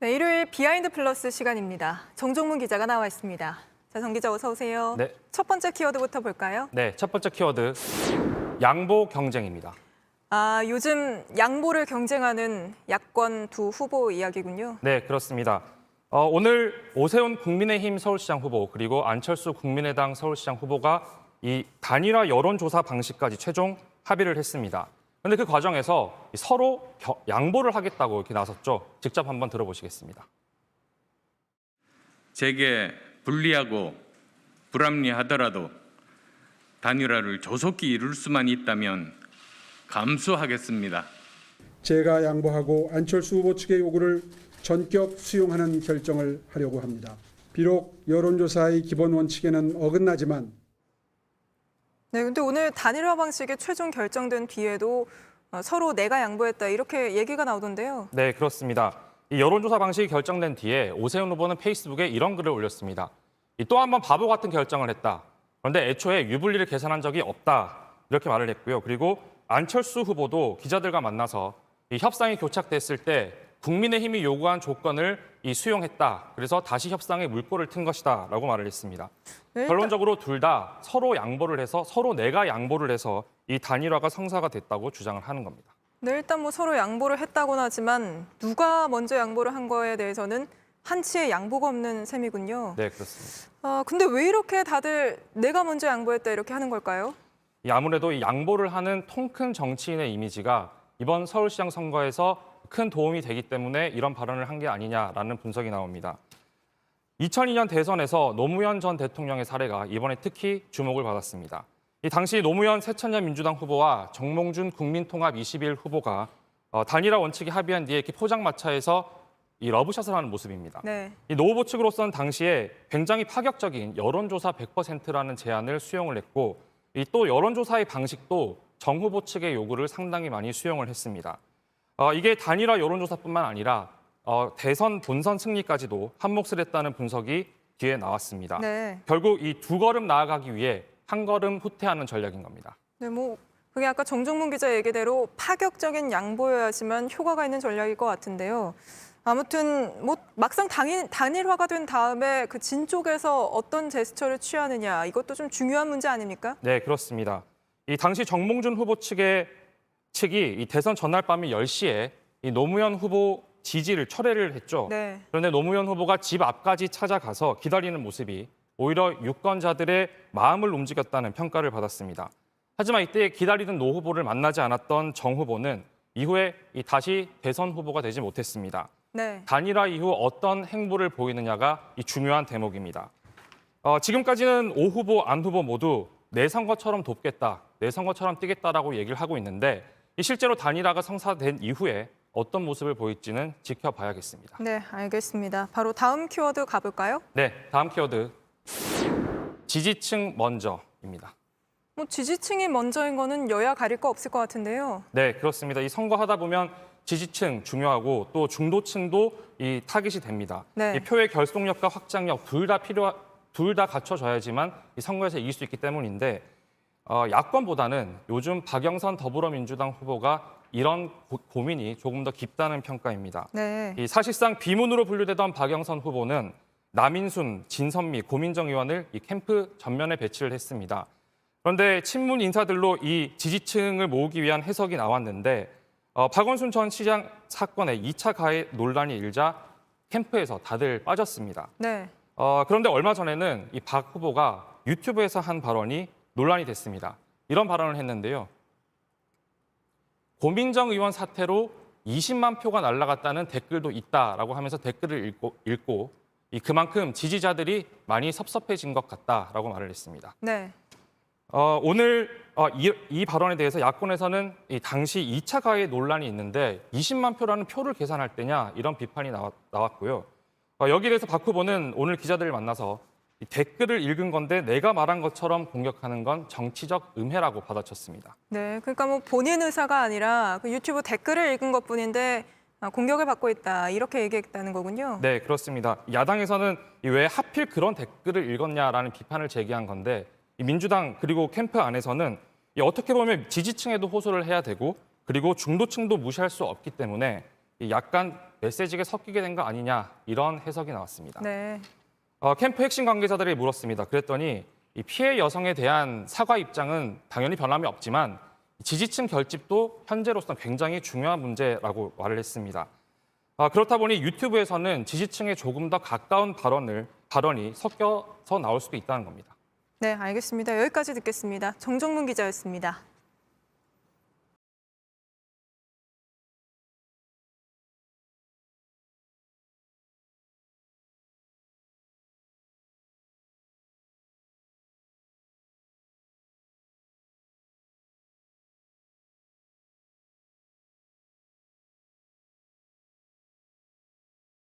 네, 일요일 비하인드 플러스 시간입니다. 정종문 기자가 나와 있습니다. 자, 정 기자 어서 오세요. 네. 첫 번째 키워드부터 볼까요? 네, 첫 번째 키워드 양보 경쟁입니다. 요즘 양보를 경쟁하는 야권 두 후보 이야기군요. 네, 그렇습니다. 오늘 오세훈 국민의힘 서울시장 후보 그리고 안철수 국민의당 서울시장 후보가 이 단일화 여론조사 방식까지 최종 합의를 했습니다. 그런데 그 과정에서 서로 양보를 하겠다고 이렇게 나섰죠. 직접 한번 들어보시겠습니다. 제게 불리하고 불합리하더라도 단일화를 조속히 이룰 수만 있다면 감수하겠습니다. 제가 양보하고 안철수 후보 측의 요구를 전격 수용하는 결정을 하려고 합니다. 비록 여론조사의 기본 원칙에는 어긋나지만 네, 근데 오늘 단일화 방식이 최종 결정된 뒤에도 서로 내가 양보했다 이렇게 얘기가 나오던데요. 네, 그렇습니다. 이 여론조사 방식이 결정된 뒤에 오세훈 후보는 페이스북에 이런 글을 올렸습니다. 또 한 번 바보 같은 결정을 했다. 그런데 애초에 유불리를 계산한 적이 없다. 이렇게 말을 했고요. 그리고 안철수 후보도 기자들과 만나서 이 협상이 교착됐을 때 국민의힘이 요구한 조건을 수용했다. 그래서 다시 협상에 물꼬를 튼 것이다. 라고 말을 했습니다. 네, 결론적으로 둘 다 서로 양보를 해서 서로 내가 양보를 해서 이 단일화가 성사가 됐다고 주장을 하는 겁니다. 네, 일단 뭐 서로 양보를 했다고는 하지만 누가 먼저 양보를 한 거에 대해서는 한치의 양보가 없는 셈이군요. 네, 그렇습니다. 근데 왜 이렇게 다들 내가 먼저 양보했다 이렇게 하는 걸까요? 아무래도 이 양보를 하는 통큰 정치인의 이미지가 이번 서울시장 선거에서 큰 도움이 되기 때문에 이런 발언을 한 게 아니냐라는 분석이 나옵니다. 2002년 대선에서 노무현 전 대통령의 사례가 이번에 특히 주목을 받았습니다. 이 당시 노무현 새천년 민주당 후보와 정몽준 국민통합 21 후보가 단일화 원칙에 합의한 뒤에 이렇게 포장마차에서 이 러브샷을 하는 모습입니다. 네. 이 노 후보 측으로서는 당시에 굉장히 파격적인 여론조사 100%라는 제안을 수용을 했고 또 여론조사의 방식도 정 후보 측의 요구를 상당히 많이 수용을 했습니다. 이게 단일화 여론조사뿐만 아니라 대선 본선 승리까지도 한몫을 했다는 분석이 뒤에 나왔습니다. 네. 결국 이 두 걸음 나아가기 위해 한 걸음 후퇴하는 전략인 겁니다. 네, 뭐 그게 아까 정종문 기자 얘기대로 파격적인 양보여야지만 효과가 있는 전략일 것 같은데요. 아무튼 뭐 막상 단일화가 된 다음에 그 진 쪽에서 어떤 제스처를 취하느냐 이것도 좀 중요한 문제 아닙니까? 네, 그렇습니다. 이 당시 정몽준 후보 측이 이 대선 전날 밤 10시에 이 노무현 후보 지지를 철회를 했죠. 네. 그런데 노무현 후보가 집 앞까지 찾아가서 기다리는 모습이 오히려 유권자들의 마음을 움직였다는 평가를 받았습니다. 하지만 이때 기다리던 노 후보를 만나지 않았던 정 후보는 이후에 다시 대선 후보가 되지 못했습니다. 네. 단일화 이후 어떤 행보를 보이느냐가 중요한 대목입니다. 지금까지는 오 후보, 안 후보 모두 내 선거처럼 돕겠다, 내 선거처럼 뛰겠다라고 얘기를 하고 있는데 실제로 단일화가 성사된 이후에 어떤 모습을 보일지는 지켜봐야겠습니다. 네, 알겠습니다. 바로 다음 키워드 가볼까요? 네, 다음 키워드 지지층 먼저입니다. 뭐 지지층이 먼저인 거는 여야 가릴 거 없을 것 같은데요. 네, 그렇습니다. 이 선거하다 보면 지지층 중요하고 또 중도층도 이 타깃이 됩니다. 네. 이 표의 결속력과 확장력 둘 다 갖춰져야지만 이 선거에서 이길 수 있기 때문인데 야권보다는 요즘 박영선 더불어민주당 후보가 이런 고민이 조금 더 깊다는 평가입니다. 네. 이 사실상 비문으로 분류되던 박영선 후보는 남인순, 진선미, 고민정 의원을 이 캠프 전면에 배치를 했습니다. 그런데 친문 인사들로 이 지지층을 모으기 위한 해석이 나왔는데 박원순 전 시장 사건의 2차 가해 논란이 일자 캠프에서 다들 빠졌습니다. 네. 그런데 얼마 전에는 이 박 후보가 유튜브에서 한 발언이 논란이 됐습니다. 이런 발언을 했는데요. 고민정 의원 사태로 20만 표가 날아갔다는 댓글도 있다라고 하면서 댓글을 읽고 그만큼 지지자들이 많이 섭섭해진 것 같다라고 말을 했습니다. 네. 오늘 이 발언에 대해서 야권에서는 이 당시 2차 가해 논란이 있는데 20만 표라는 표를 계산할 때냐 이런 비판이 나왔고요. 여기에 대해서 박 후보는 오늘 기자들을 만나서 이 댓글을 읽은 건데 내가 말한 것처럼 공격하는 건 정치적 음해라고 받아쳤습니다. 네, 그러니까 뭐 본인 의사가 아니라 그 유튜브 댓글을 읽은 것뿐인데 공격을 받고 있다 이렇게 얘기했다는 거군요. 네, 그렇습니다. 야당에서는 왜 하필 그런 댓글을 읽었냐라는 비판을 제기한 건데 이 민주당 그리고 캠프 안에서는 어떻게 보면 지지층에도 호소를 해야 되고 그리고 중도층도 무시할 수 없기 때문에 약간 메시지가 섞이게 된 거 아니냐 이런 해석이 나왔습니다. 네. 캠프 핵심 관계자들이 물었습니다. 그랬더니 이 피해 여성에 대한 사과 입장은 당연히 변함이 없지만 지지층 결집도 현재로서는 굉장히 중요한 문제라고 말을 했습니다. 그렇다 보니 유튜브에서는 지지층에 조금 더 가까운 발언이 섞여서 나올 수도 있다는 겁니다. 네, 알겠습니다. 여기까지 듣겠습니다. 정정문 기자였습니다.